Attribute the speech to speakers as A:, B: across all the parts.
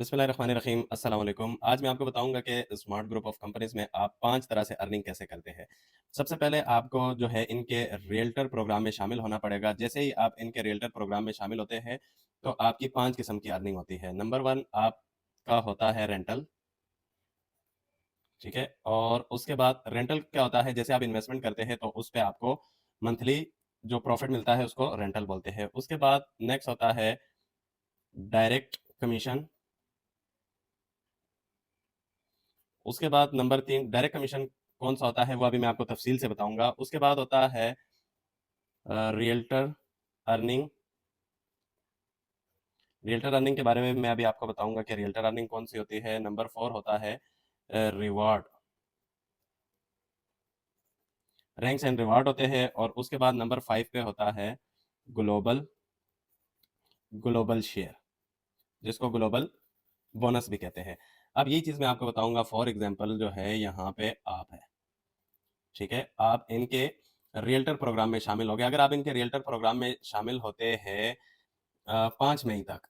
A: बिस्मिल्लाहिर्रहमानिर्रहीम अस्सलाम वालेकुम। आज मैं आपको बताऊँगा कि स्मार्ट ग्रुप ऑफ कंपनीज़ में आप 5 तरह से अर्निंग कैसे करते हैं। सबसे पहले आपको जो है इनके रियल्टर प्रोग्राम में शामिल होना पड़ेगा। जैसे ही आप इनके रियल्टर प्रोग्राम में शामिल होते हैं, तो आपकी 5 किस्म की अर्निंग होती है। नंबर 1 आपका होता है रेंटल, ठीक है? और उसके बाद रेंटल क्या होता है, जैसे आप इन्वेस्टमेंट करते हैं तो उस पे आपको मंथली जो प्रॉफ़िट मिलता है उसको रेंटल बोलते हैं। उसके बाद नेक्स्ट होता है डायरेक्ट कमीशन। उसके बाद नंबर 3 डायरेक्ट कमीशन कौन-सा होता है, वो अभी मैं आपको तफ़सील से बताऊँगा। उसके बाद होता है रियल्टर अर्निंग। रियल्टर अर्निंग के बारे में मैं अभी आपको बताऊँगा कि रियल्टर अर्निंग कौन-सी होती है। नंबर 4 होता है रिवार्ड, रैंक्स एंड रिवार्ड होते हैं। और उसके बाद नंबर 5 पे होता है ग्लोबल ग्लोबल शेयर, जिसको ग्लोबल बोनस भी कहते हैं। अब यही चीज़ मैं आपको बताऊँगा। फॉर एग्ज़ाम्पल जो है यहाँ पे आप हैं, ठीक है? आप इनके रियल्टर प्रोग्राम में शामिल हो गए। अगर आप इनके रियल्टर प्रोग्राम में शामिल होते हैं 5 मई तक,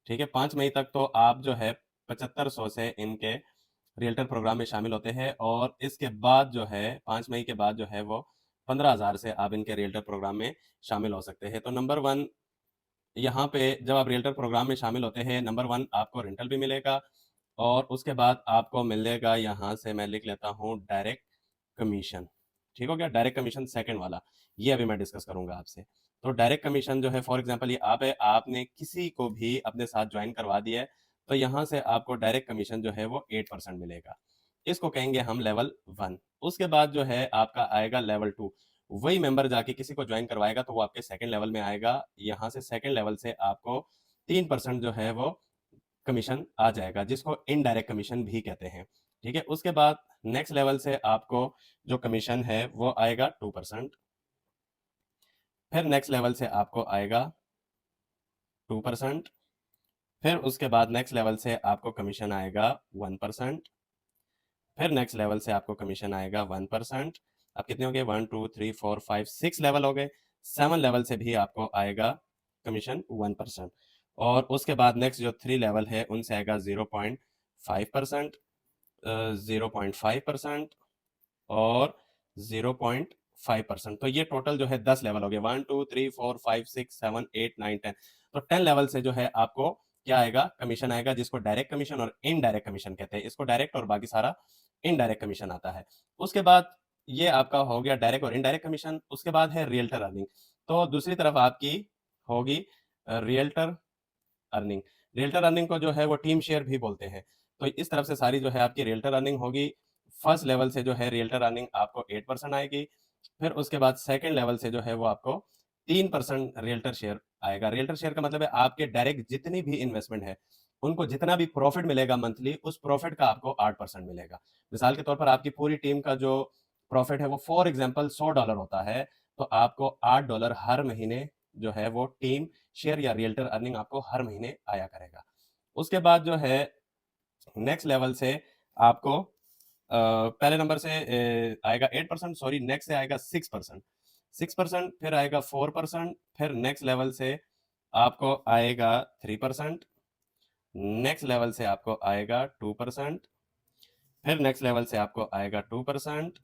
A: ठीक है? 5 मई तक तो आप जो है 7500 से इनके रियल्टर प्रोग्राम में शामिल होते हैं। और इसके बाद जो है 5 मई के बाद जो है वो 15,000 से आप इनके रियल्टर प्रोग्राम में शामिल हो सकते हैं। तो नंबर 1 यहाँ पे जब आप रियल्टर प्रोग्राम में शामिल होते हैं, नंबर 1 आपको रेंटल भी मिलेगा। और उसके बाद आपको मिलेगा, यहाँ से मैं लिख लेता हूँ, डायरेक्ट कमीशन। ठीक हो गया? डायरेक्ट कमीशन सेकंड वाला, ये अभी मैं डिस्कस करूँगा आपसे। तो डायरेक्ट कमीशन जो है, फॉर एग्ज़ाम्पल ये आप है, आपने किसी को भी अपने साथ जॉइन करवा दिया है, तो यहाँ से आपको डायरेक्ट कमीशन जो है वो 8% मिलेगा। इसको कहेंगे हम लेवल 1। उसके बाद जो है आपका आएगा लेवल 2। वही मेंबर जाके किसी को जॉइन करवाएगा तो वो आपके सेकंड लेवल में आएगा। यहाँ से सेकंड लेवल से आपको 3% जो है वो कमीशन आ जाएगा, जिसको इनडायरेक्ट कमीशन भी कहते हैं। ठीक है? उसके बाद नेक्स्ट लेवल से आपको जो कमीशन है वो आएगा 2%। फिर नेक्स्ट लेवल से आपको आएगा 2%। फिर उसके बाद नेक्स्ट लेवल से आपको कमीशन आएगा 1%। फिर नेक्स्ट लेवल से आपको कमीशन आएगा 1%। अब कितने हो गए? 1 2 3 4 5 6 लेवल हो गए। 7 लेवल से भी आपको आएगा कमीशन 1%। और उसके बाद नेक्स्ट जो 3 लेवल है उनसे आएगा 0.5%, 0.5% और 0.5%। तो ये टोटल जो है 10 लेवल हो गए। 1 2 3 4 5 6 7 8 9 10। तो 10 लेवल से जो है आपको क्या आएगा? कमीशन आएगा, जिसको डायरेक्ट कमीशन और इनडायरेक्ट कमीशन कहते हैं। इसको डायरेक्ट और बाकी सारा इनडायरेक्ट कमीशन आता है। उसके बाद ये आपका हो गया डायरेक्ट और इनडायरेक्ट कमीशन। उसके बाद है रियल्टर अर्निंग। तो दूसरी तरफ आपकी होगी रियल्टर अर्निंग। रियल्टर अर्निंग को जो है वो टीम शेयर भी बोलते हैं। तो इस तरफ से सारी जो है आपकी रियल्टर अर्निंग होगी। फर्स्ट लेवल से जो है रियल्टर अर्निंग आपको 8% आएगी। फिर उसके बाद सेकंड लेवल से जो है वो आपको 3% रियल्टर शेयर आएगा। रियल्टर शेयर का मतलब है आपके डायरेक्ट जितनी भी इन्वेस्टमेंट है, उनको जितना भी प्रॉफिट मिलेगा मंथली, उस प्रॉफिट का आपको 8% मिलेगा। मिसाल के तौर पर आपकी पूरी टीम का जो प्रॉफिट है वो फॉर एग्जांपल $100 होता है, तो आपको $8 हर महीने जो है वो टीम शेयर या रियल्टर अर्निंग आपको हर महीने आया करेगा। उसके बाद जो है नेक्स्ट लेवल से आपको पहले नंबर से आएगा 8%, सॉरी नेक्स्ट से आएगा 6%। 6% फिर आएगा 4%। फिर नेक्स्ट लेवल से आपको आएगा 3%। नेक्स्ट लेवल से आपको आएगा 2%। फिर नेक्स्ट लेवल से आपको आएगा 2%।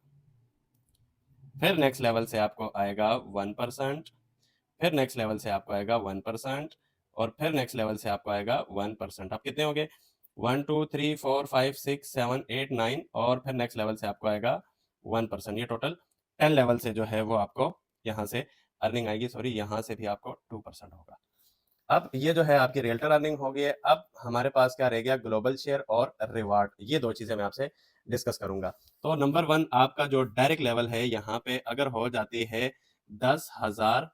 A: फिर नेक्स्ट लेवल से आपको आएगा 1%। फिर नेक्स्ट लेवल से आपको आएगा 1%। और फिर नेक्स्ट लेवल से आपको आएगा 1%। अब कितने हो गए? 1 2 3 4 5 6 7 8 9। और फिर नेक्स्ट लेवल से आपको आएगा 1%। ये टोटल 10 लेवल से जो है वो आपको यहाँ से अर्निंग आएगी। सॉरी, यहाँ से भी आपको 2% होगा। अब ये जो है आपकी रियल्टर अर्निंग हो गई है। अब हमारे पास क्या रह गया? ग्लोबल शेयर और रिवार्ड। ये दो चीजें मैं आपसे डिस्कस करूंगा। तो नंबर 1 आपका जो डायरेक्ट लेवल है, यहाँ पे अगर हो जाती है 10,000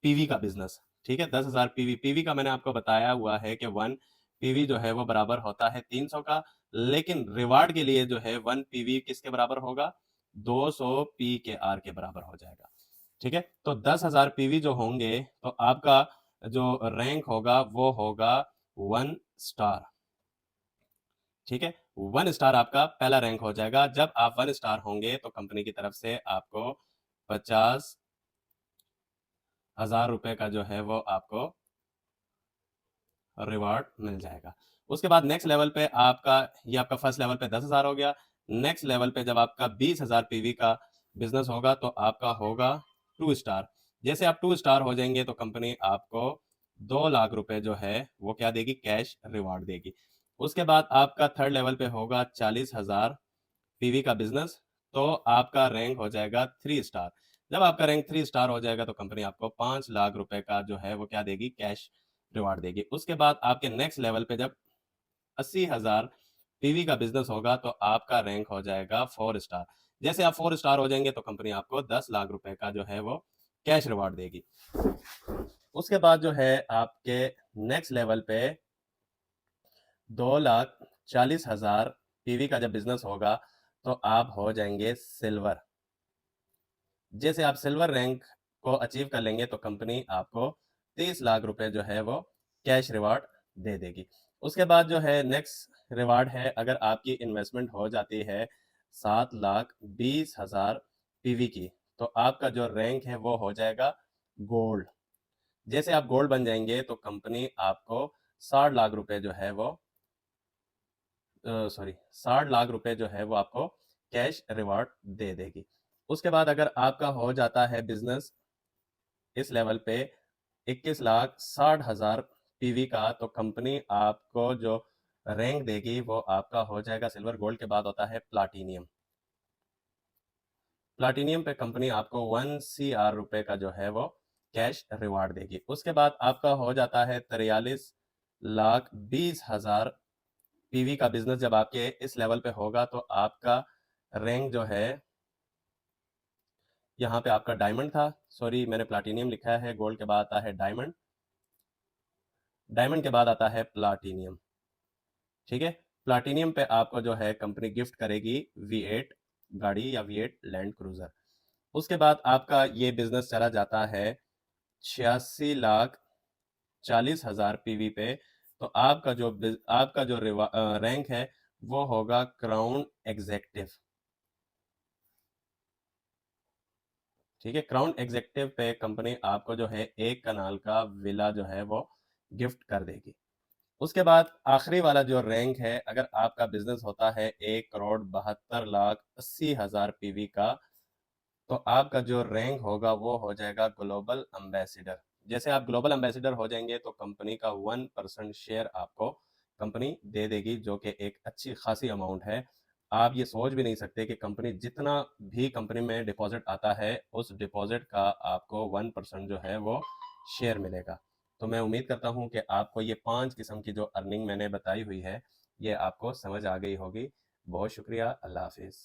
A: पीवी का बिजनेस, ठीक है? 10,000 पीवी। पीवी का मैंने आपको बताया हुआ है कि 1 पीवी जो है वो बराबर होता है 300 का। लेकिन रिवार्ड के लिए जो है 1 पीवी किसके बराबर होगा? 200 पी के आर के बराबर हो जाएगा। ठीक है? तो 10,000 पीवी जो होंगे, तो आपका जो रैंक होगा वो होगा 1 स्टार। ठीक है? 1 स्टार आपका पहला रैंक हो जाएगा। जब आप 1 स्टार होंगे तो कंपनी की तरफ से आपको 50,000 रुपए का जो है वो आपको रिवार्ड मिल जाएगा। उसके बाद नेक्स्ट लेवल पे आपका, ये आपका फर्स्ट लेवल पे 10,000 हो गया। नेक्स्ट लेवल पे जब आपका 20,000 पीवी का बिजनेस होगा तो आपका होगा 2 स्टार। जैसे आप 2 स्टार हो जाएंगे तो कंपनी आपको 2 लाख रुपए जो है वो क्या देगी, कैश रिवार्ड देगी। उसके बाद आपका थर्ड लेवल पे होगा 40,000 पीवी का बिजनेस, तो आपका रैंक हो जाएगा 3 स्टार। जब आपका रैंक 3 स्टार हो जाएगा तो कंपनी आपको 5 लाख रुपए का जो है वो क्या देगी, कैश रिवार्ड देगी। उसके बाद आपके नेक्स्ट लेवल पे जब 80,000 पीवी का बिजनेस होगा तो आपका रैंक हो जाएगा 4 स्टार। जैसे आप 4 स्टार हो जाएंगे तो कंपनी आपको 10 लाख रुपए का जो है वो कैश रिवार्ड देगी। उसके बाद जो है आपके नेक्स्ट लेवल पे 2,40,000 पीवी का जब बिजनेस होगा तो आप हो जाएंगे सिल्वर। जैसे आप सिल्वर रैंक को अचीव कर लेंगे तो कंपनी आपको 30 लाख रुपए जो है वो कैश रिवार्ड दे देगी। उसके बाद जो है नेक्स्ट रिवार्ड है, अगर आपकी इन्वेस्टमेंट हो जाती है 7,20,000 पीवी की, तो आपका जो रैंक है वो हो जाएगा गोल्ड। जैसे आप गोल्ड बन जाएंगे तो कंपनी आपको 60 लाख रुपए जो है वो 60 लाख रुपए जो है वो आपको कैश रिवार्ड दे देगी। उसके बाद अगर आपका हो जाता है बिजनेस इस लेवल पे 21,60,000 पीवी का, तो कंपनी आपको जो रैंक देगी वो आपका हो जाएगा सिल्वर। गोल्ड के बाद होता है प्लाटिनियम। प्लाटिनियम पे कंपनी आपको 1 CR रुपए का जो है वो कैश रिवार्ड देगी। उसके बाद आपका हो जाता है 43,20,000 पीवी का बिजनेस। जब आपके इस लेवल पे होगा तो आपका रैंक जो है, यहाँ पे आपका डायमंड था, सॉरी मैंने प्लाटिनियम लिखा है, गोल्ड के बाद आता है डायमंड, डायमंड के बाद आता है प्लाटिनियम। ठीक है, प्लाटिनियम पे आपको जो है कंपनी गिफ्ट करेगी V8 गाड़ी या V8 लैंड क्रूजर। उसके बाद आपका ये बिजनेस चला जाता है 86,40,000 पीवी पे, तो आपका जो रैंक है वो होगा क्राउन एग्जेक्टिव। ठीक है, क्राउन एग्जेक्टिव पे कंपनी आपको जो है एक कनाल का विला जो है वो गिफ्ट कर देगी। उसके बाद आखिरी वाला जो रैंक है, अगर आपका बिजनेस होता है 1,72,80,000 पीवी का, तो आपका जो रैंक होगा वो हो जाएगा ग्लोबल एम्बेसडर। जैसे आप ग्लोबल एम्बेसडर हो जाएंगे तो कंपनी का 1% शेयर आपको कंपनी दे देगी, जो कि एक अच्छी खासी अमाउंट है। आप ये सोच भी नहीं सकते कि कंपनी जितना भी कंपनी में डिपॉजिट आता है उस डिपॉजिट का आपको 1% जो है वो शेयर मिलेगा। तो मैं उम्मीद करता हूँ कि आपको ये 5 किस्म की जो अर्निंग मैंने बताई हुई है ये आपको समझ आ गई होगी। बहुत शुक्रिया, अल्लाह हाफिज़।